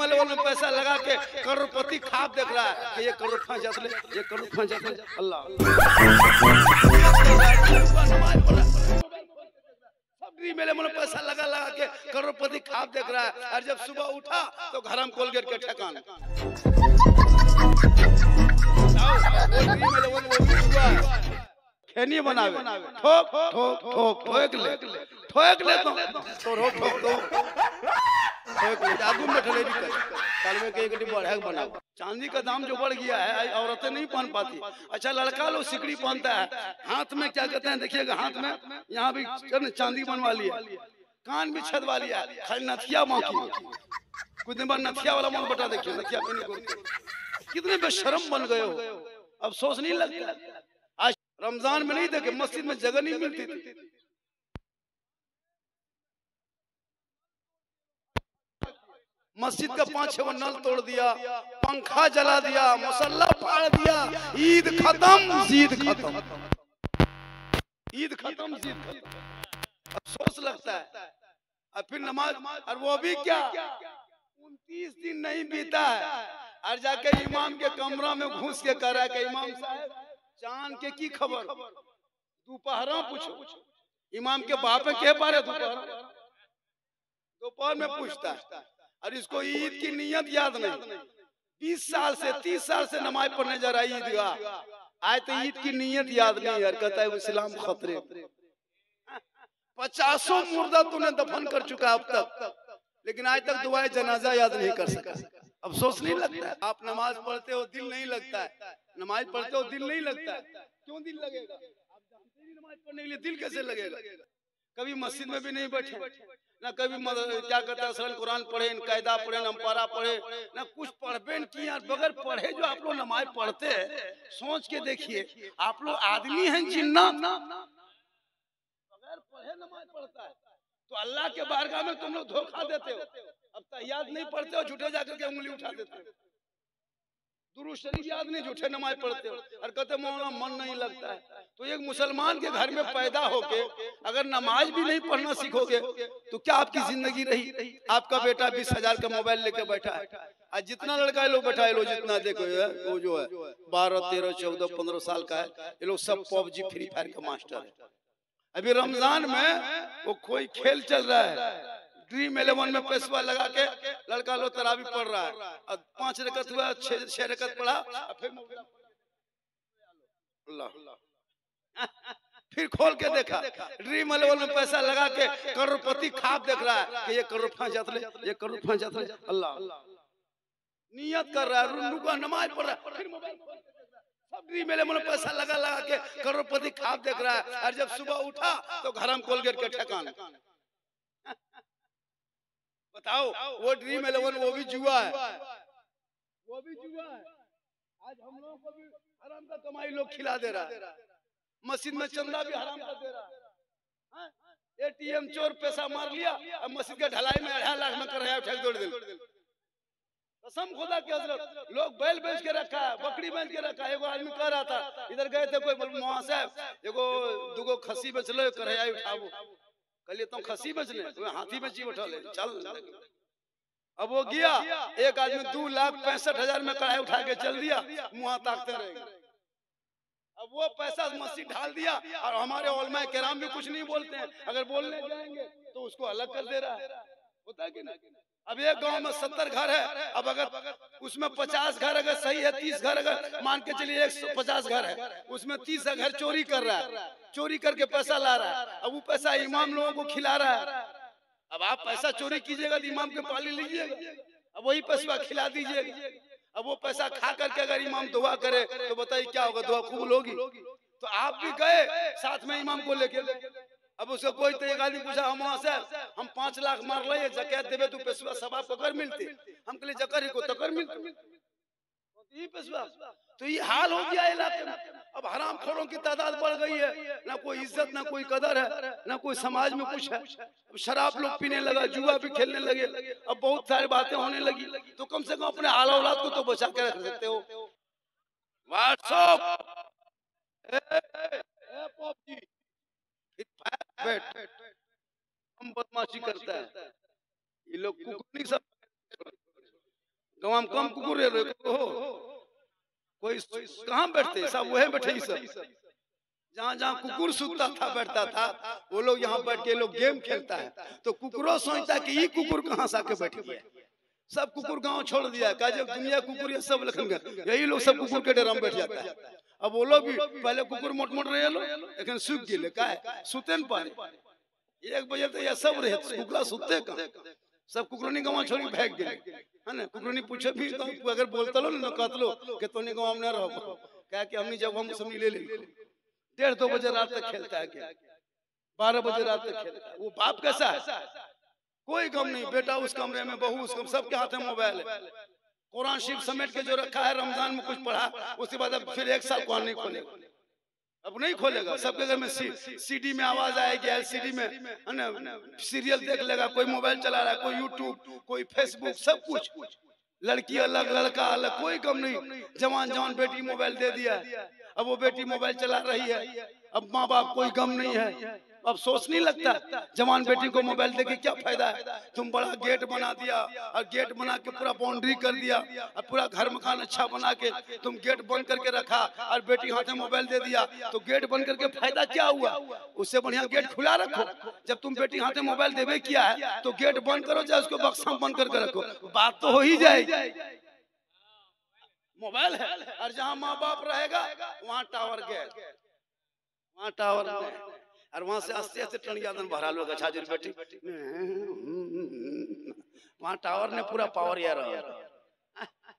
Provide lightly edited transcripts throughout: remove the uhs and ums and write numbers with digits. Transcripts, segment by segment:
Level में पैसा लगा के करोड़पति खाप देख रहा है कि ये करोड़ फंस जाते, ये करोड़ फंस जाते। अल्लाह ड्रीम इलेवन में पैसा लगा लगा के करोड़पति खाप देख रहा है, और जब सुबह उठा तो घर में कोलगेट के ठिकाना। खेनी बनावे ठोक ठोक ठोक ठोक ले तो रोक ठोक तो ठोक ले आगू में ठले भी साल में कई गड्डी बढ़ा बनाओ। चांदी का दाम जो बढ़ गया है, औरतें नहीं पहन पाती। अच्छा लड़का लोग सिकड़ी पहनता है, हाथ में क्या कहते हैं देखिएगा, हाथ में यहाँ भी चांदी बनवा लिया, कान भी छदवा लिया, खाली नथिया बाकी। कुछ दिन बाद नथिया वाला मन बटा देखिए, नथिया कितने बेशरम बन गए हो, अफसोस नहीं लगता। आज रमजान में नहीं देखे मस्जिद में जगह नहीं मिलती थी, मस्जिद का 5-6 नल तोड़ दिया, पंखा जला दिया, मुसल्ला फाड़ दिया, ईद खत्म जीद खत्म, ईद खत्म जीद खत्म। अफसोस लगता है। और फिर नमाज, और वो भी क्या 29 दिन नहीं बीता है, और जाके इमाम के कमरा में घुस के कह रहा है कि इमाम साहब चांद के की खबर, दोपहर पूछो। इमाम के बाप के बारे दोपहर में पूछता है, और इसको ईद की नियत याद नहीं। 20 साल से 30 साल से नमाज पढ़ने जा रहा है ईदगाह, आज तो ईद की नियत याद नहीं है। कहता है इस्लाम खतरे, 50 मुर्दा तूने दफन कर चुका अब तक, लेकिन आज तक दुआए जनाजा याद नहीं कर सका। अफसोस नहीं लगता है? आप नमाज पढ़ते हो दिल नहीं लगता है, नमाज पढ़ते हो दिल नहीं लगता है, क्यों दिल लगेगा? आप जानते ही नमाज पढ़ने के लिए दिल कैसे लगेगा? कभी मस्जिद में भी नहीं बैठे, ना कभी क्या कहता है कुरान पढ़े, कायदा पढ़े, नमपारा पढ़े, ना कुछ पढ़बे किया बगैर पढ़े। जो आप लोग नमाज पढ़ते हैं, सोच के देखिए, आप लोग आदमी हैं जिन्ना, बगैर पढ़े नमाज पढ़ता है तो अल्लाह के बारगाह में तुम लोग धोखा देते हो। अब तहियात नहीं पढ़ते हो, झूठे जाकर के उंगली उठा देते हो, दुरूद शरीफ याद नहीं, झूठे नमाज पढ़ते हो, और कहते मौलाना मन नहीं लगता है। तो एक मुसलमान के घर में पैदा होके अगर नमाज भी नहीं पढ़ना सीखोगे तो क्या आपकी जिंदगी रही? आपका बेटा 20,000 का मोबाइल लेके बैठा है, आज जितना लड़का लोग बैठा है, लोग जितना देखो वो जो है 12, 13, 14, 15 साल का है, ये लोग सब पबजी फ्री फायर का मास्टर है। अभी रमजान में वो कोई खेल चल रहा है, ड्रीम 11 में पैसा लगा के लड़का लोग तरावी पढ़ रहा है, और 5 रकत हुआ, 6 रकत पढ़ा, फिर खोल के देखा ड्रीम 11 में पैसा लगा के करोड़पति खाप देख रहा है कि ये करोड़ फंस जाते, ये करोड़ फंस जाते। अल्लाह नियत कर रहा है, रुका नमाज पढ़ रहा है, फिर मोबाइल सब ड्रीम 11 में पैसा लगा लगा के करोड़पति खाप देख रहा है, और जब सुबह उठा तो घर में कोलगेट के ठिकाना। बताओ वो ड्रीम 11 वो भी जुआ है, वो भी जुआ है। आज हम लोगों को भी हराम का कमाई लोग खिला दे रहा है, मस्जिद में चंदा भी हराम का दे रहा है। एटीएम चोर पैसा मार लिया, अब मस्जिद के ढलाई में 2.5 लाख में कर रहा है, ठेक जोड़ दे। कसम खुदा की हजरत, लोग बैल बेच के रखा है, बकरी बेच के रखा है। एगो आदमी कह रहा था, इधर गए थे कोई मौआ साहब, एगो दुगो खस्सी बेच लो, करैया उठाबो। कहलिए तुम खस्सी बेचने, हाथी बेची उठा ले चल। अब वो गया, एक आदमी 2,65,000 में कढ़ाई उठा के चल दिया, मुँह ताकते रहे। अब वो पैसा मस्जिद ढाल दिया, और हमारे उलमा किराम भी कुछ नहीं बोलते हैं, अगर बोलने जाएंगे तो उसको अलग कर दे रहा है। होता है कि नहीं? अब एक गांव में 70 घर है, अब अगर उसमें 50 घर अगर सही है, 30 घर अगर मान के चलिए 150 घर है, उसमें 30 घर चोरी कर रहा है, चोरी करके पैसा ला रहा है, अब वो पैसा इमाम लोगों को खिला रहा है। अब आप पैसा चोरी कीजिएगा तो इमाम के पाली लीजिएगा, अब वही पैसा खिला दीजिएगा। अब वो पैसा खा करके अगर इमाम दुआ करे तो बताइए क्या होगा? दुआ कबूल होगी? तो आप भी गए साथ में इमाम को लेके, अब उसको कोई तो एक आदमी पूछा, हम वहां से हम 5 लाख मार ले, जकात देवे तू पैसा सबाब पकड़ मिलती, हम कहले जकर ही को तकर मिलती, तो ये हाल हो गया इलाके में। अब हराम खोरों की तादाद बढ़ गई है, ना कोई इज्जत ना कोई कदर है, ना कोई समाज में कुछ है। अब शराब लोग पीने लगा, जुआ भी खेलने लगे, अब बहुत सारी बातें होने लगी। तो कम से कम अपने आला औलाद को तो बचा के रख सकते हो। व्हाट्सएप हम बदमाशी करता है, ये लोग कुकुनी सब गाँव में कम कुकुर हो, कोई कहाँ बैठते, सब वही बैठे सब। जहाँ जहाँ कुकुर सूता था बैठता था, वो लोग यहाँ बैठ के लोग गेम खेलता है, तो कुकुरों सोचता है कि ये कुकुर कहाँ से आके बैठ गया। सब कुकुर गांव छोड़ दिया, कहा जब दुनिया कुकुर ये सब लखन गए, यही लोग सब कुकुर के डेरा में बैठ जाता है। अब वो लोग भी पहले कुकुर मोट मोट रहे लो, लेकिन सूख गए, का है सुते न पाए। 1 बजे तो यह सब रहे, कुकुरा सुते कहाँ, सब कुकुरनी गाँव छोड़ के भाग गए, है ना। कुकुरनी पूछे भी अगर बोलता लो ना, कहत लो कि तोने गाँव में न रहो, क्या कि हमने जब हम सब ले 1:30-2 बजे रात तक खेलता है, क्या 12 बजे रात तक खेलता है। वो बाप कैसा है, कोई गम नहीं, बेटा उस कमरे में, बहू उस कमरे, सबके हाथ में मोबाइल है। कुरान शरीफ समेट के जो रखा है, रमजान में कुछ पढ़ा, उसके बाद अब फिर 1 साल कुरान नहीं खोलेगा, अब नहीं खोलेगा। सबके घर में सीडी में आवाज आएगी, एलसीडी में, है ना, सीरियल देख लेगा, कोई मोबाइल चला रहा है, कोई यूट्यूब, कोई फेसबुक, सब कुछ। लड़की अलग, लड़का अलग, कोई गम नहीं। जवान बेटी मोबाइल दे दिया, अब वो बेटी मोबाइल चला रही है, अब माँ बाप कोई गम नहीं है। अब सोच नहीं लगता, जवान बेटी को मोबाइल देके क्या फायदा है। तुम बड़ा गेट बना दिया, और गेट बना के पूरा बाउंड्री कर दिया, और पूरा घर मकान अच्छा बना के तुम गेट बंद करके रखा, और बेटी हाथ में मोबाइल दे दिया, तो गेट बंद करके फायदा क्या हुआ। उससे बढ़िया गेट खुला रखो। जब तुम बेटी हाथ में मोबाइल देवे किया है, तो गेट बंद करो, चाहे उसको बक्सा बंद करके रखो, बात तो हो ही जाएगी। मोबाइल है, और जहाँ माँ बाप रहेगा वहाँ टावर गए, वहाँ टावर और वहां से आस्ते आस्ते टनियादन भरा लोग अच्छा जी बेटी, वहाँ टावर ने पूरा पावर यार,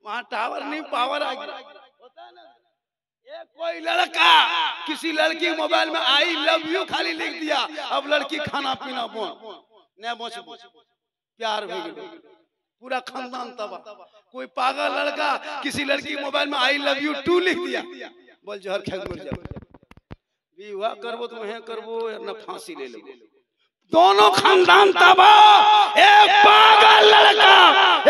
वहाँ टावर नहीं पावर आ गया। कोई लड़का किसी लड़की मोबाइल में आई लव यू खाली लिख दिया, अब लड़की खाना पीना बच प्यार हो गया, पूरा खानदान तबाह। कोई पागल लड़का किसी लड़की मोबाइल में आई लव यू 2 लिख दिया, बोल जहर खा मर जाओ, विवाह करबो तो वह करबो या न फांसी ले लो, दोनों खानदान तबाह। एक पागल लड़का,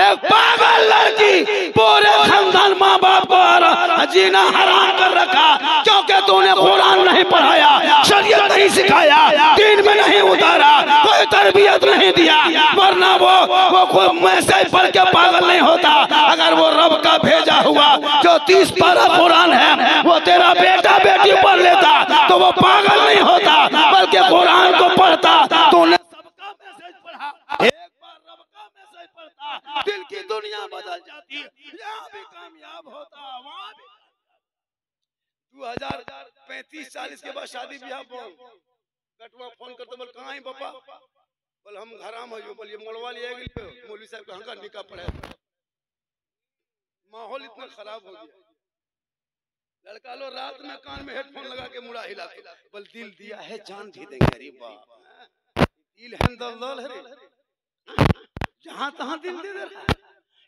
एक पागल लड़की, पूरे खानदान माँ बाप को जीना हराम कर रखा, क्योंकि तूने कुरान नहीं पढ़ाया, शरीयत नहीं सिखाया, दीन में नहीं उतारा, कोई तरबियत नहीं दिया, वरना वो कोई मैसेज पढ़ के पागल नहीं होता। अगर वो रब का भेजा हुआ जो 30 पारा कुरान है वो तेरा बेटा बेटी पढ़ लेता तो वो पागल नहीं होता, बल्कि कुरान को पढ़ता। तूने सबका मैसेज पढ़ा, एक बार रब का मैसेज पढ़ता, दिल की दुनिया बदल जाती, यहाँ भी कामयाब होता, वहाँ भी। 2035-40 के बाद शादी ब्याह बोल, कटवा फोन करते बोल कहाँ है पापा, बोल हम घराम हो, बोलिए मोलवा लिया मौलवी साहब कहाँ का निकाह पढ़ा। माहौल इतना खराब हो गया, लड़का लो रात में कान में हेडफोन लगा के मुड़ा हिलाते, बोल दिल दिया है जान भी देंगे। अरे बाप, दिल है दल है, जहां तहां दिल दे रहा है,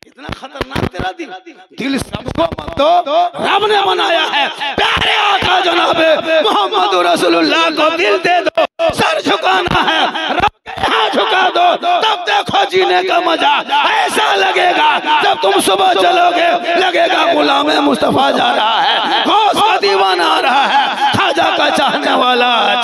इतना खतरनाक तेरा दिल। दिल सबको मत दो, रब ने बनाया है, प्यारे आका जनाबे मोहम्मद रसूलुल्लाह को दिल दे दो, सर झुकाना है, रब के यहाँ झुका दो, तब देखो जीने का मजा ऐसा लगेगा। जब तुम सुबह चलोगे लगेगा गुलाम मुस्तफा जा रहा है, गौस का दीवाना आ रहा है, खाजा का चाहने वाला